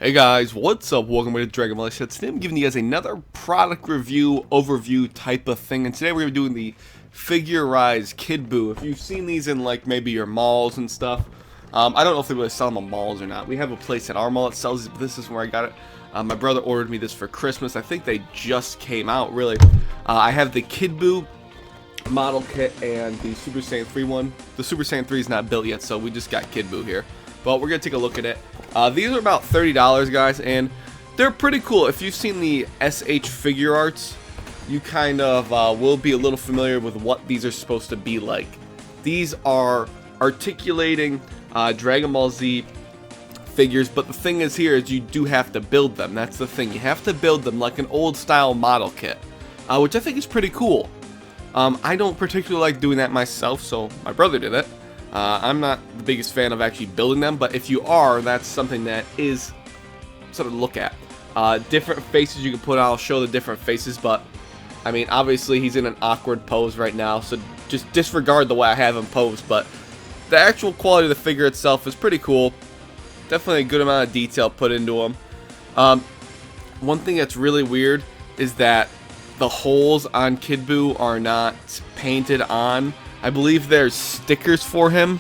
Hey guys, what's up? Welcome to Dragon Ball Z. Today I'm giving you guys another product review, overview type of thing, and today we're going to be doing the figure-rise Kid Buu. If you've seen these in like maybe your malls and stuff, I don't know if they really sell them at malls or not. We have a place at our mall that sells these, but this is where I got it. My brother ordered me this for Christmas. I think they just came out, really. I have the Kid Buu model kit and the Super Saiyan 3 one. The Super Saiyan 3 is not built yet, so we just got Kid Buu here. But we're going to take a look at it. These are about $30, guys, and they're pretty cool. If you've seen the SH figure arts, you kind of will be a little familiar with what these are supposed to be like. These are articulating Dragon Ball Z figures, but the thing is here is you do have to build them. That's the thing. You have to build them like an old-style model kit, which I think is pretty cool. I don't particularly like doing that myself, so my brother did it. I'm not the biggest fan of actually building them, but if you are, that's something that is something to look at. Different faces you can put on. I'll show the different faces, but I mean, obviously he's in an awkward pose right now, so just disregard the way I have him posed, but the actual quality of the figure itself is pretty cool. Definitely a good amount of detail put into him. One thing that's really weird is that the holes on Kid Buu are not painted on. I believe there's stickers for him.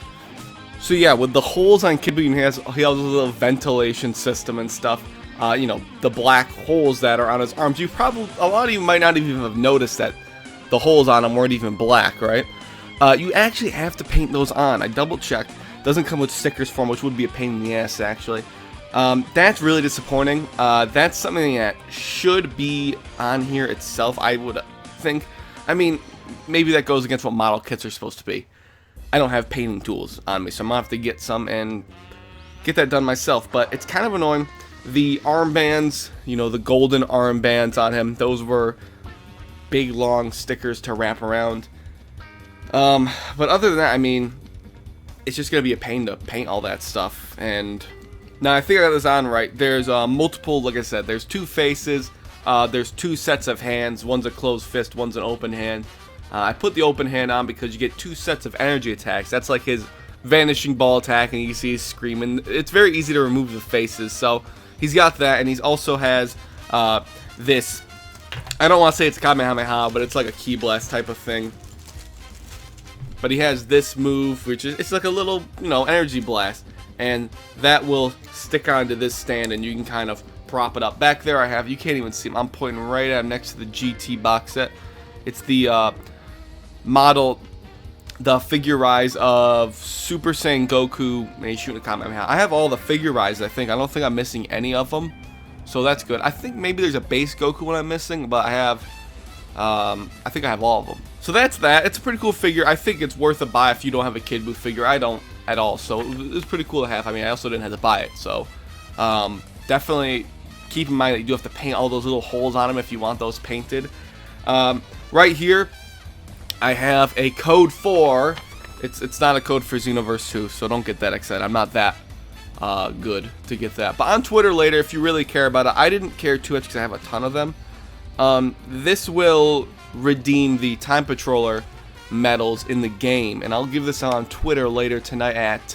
So yeah, with the holes on Kid Buu, he has a little ventilation system and stuff. You know, the black holes that are on his arms. A lot of you might not even have noticed that the holes on him weren't even black, right? You actually have to paint those on. I double checked. Doesn't come with stickers for him, which would be a pain in the ass, actually. That's really disappointing. That's something that should be on here itself, I would think. I mean, maybe that goes against what model kits are supposed to be. I don't have painting tools on me, so I'm going to have to get some and get that done myself. But it's kind of annoying. The armbands, you know, the golden armbands on him, those were big, long stickers to wrap around. But other than that, I mean, it's just going to be a pain to paint all that stuff. And now I think I got this on right. There's multiple, like I said, there's two faces. There's two sets of hands. One's a closed fist, one's an open hand. I put the open hand on because you get two sets of energy attacks. That's like his vanishing ball attack, and you see he's screaming. It's very easy to remove the faces, so he's got that, and he also has this. I don't want to say it's Kamehameha, but it's like a Ki Blast type of thing. But he has this move, which is it's like a little, you know, energy blast, and that will stick onto this stand, and you can kind of prop it up. Back there I have, you can't even see him, I'm pointing right at him next to the GT box set. It's the model, the figure rise of Super Saiyan Goku, and he's shooting a Kamehameha. I have all the figure rise, I think. I don't think I'm missing any of them, so that's good. I think maybe there's a base Goku one I'm missing, but I have, I think I have all of them. So that's that. It's a pretty cool figure. I think it's worth a buy if you don't have a Kid Buu figure. I don't at all, so it's pretty cool to have. I mean, I also didn't have to buy it, so definitely keep in mind that you do have to paint all those little holes on them if you want those painted. Right here, I have a code for. It's not a code for Xenoverse 2, so don't get that excited. I'm not that good to get that. But on Twitter later, if you really care about it, I didn't care too much because I have a ton of them. This will redeem the Time Patroller medals in the game, and I'll give this on Twitter later tonight at,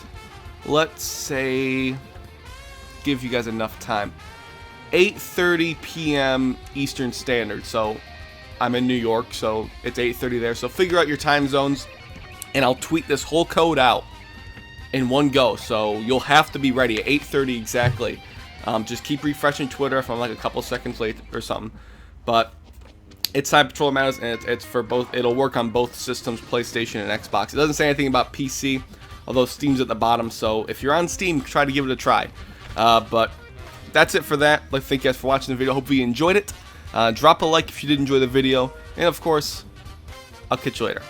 let's say, give you guys enough time, 8:30 p.m. Eastern Standard. So I'm in New York, so it's 8:30 there. So figure out your time zones, and I'll tweet this whole code out in one go. So you'll have to be ready at 8:30 exactly. Just keep refreshing Twitter if I'm like a couple seconds late or something. But it's Time Patrol Matters, and it's for both. It'll work on both systems, PlayStation and Xbox. It doesn't say anything about PC, although Steam's at the bottom. So if you're on Steam, try to give it a try. But that's it for that. Thank you guys for watching the video. Hopefully you enjoyed it. Drop a like if you did enjoy the video. And of course, I'll catch you later.